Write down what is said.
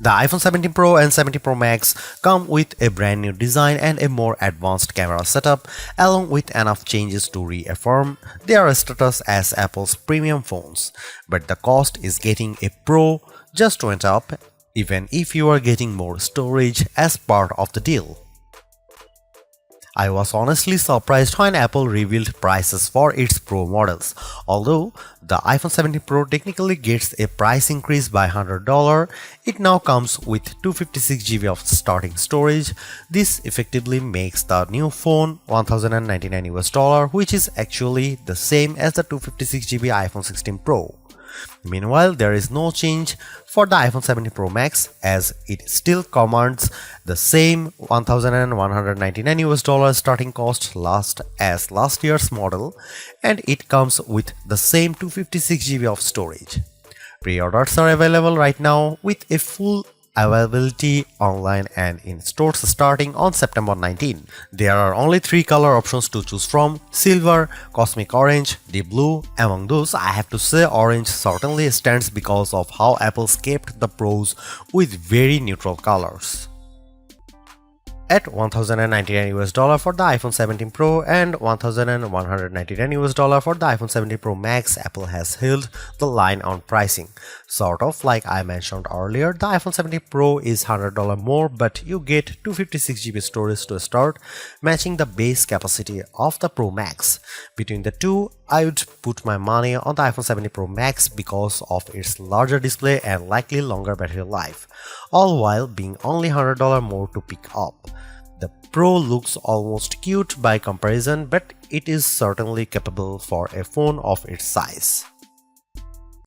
The iPhone 17 Pro and 17 Pro Max come with a brand new design and a more advanced camera setup, along with enough changes to reaffirm their status as Apple's premium phones. But the cost is getting a Pro just went up, even if you are getting more storage as part of the deal. I was honestly surprised when Apple revealed prices for its Pro models. Although the iPhone 17 Pro technically gets a price increase by $100, it now comes with 256 GB of starting storage. This effectively makes the new phone $1,099, which is actually the same as the 256 GB iPhone 16 Pro. Meanwhile, there is no change for the iPhone 17 Pro Max, as it still commands the same $1,199 starting cost as last year's model, and it comes with the same 256 GB of storage. Pre-orders are available right now with a full availability online and in stores starting on September 19. There are only 3 color options to choose from: silver, cosmic orange, deep blue. Among those, I have to say orange certainly stands because of how Apple kept the Pros with very neutral colors. At $1,099 for the iPhone 17 Pro and $1,199 for the iPhone 17 Pro Max, Apple has held the line on pricing. Sort of like I mentioned earlier, the iPhone 17 Pro is $100 more, but you get 256 GB storage to start, matching the base capacity of the Pro Max. Between the two, I would put my money on the iPhone 17 Pro Max because of its larger display and likely longer battery life, all while being only $100 more to pick up. The Pro looks almost cute by comparison, but it is certainly capable for a phone of its size.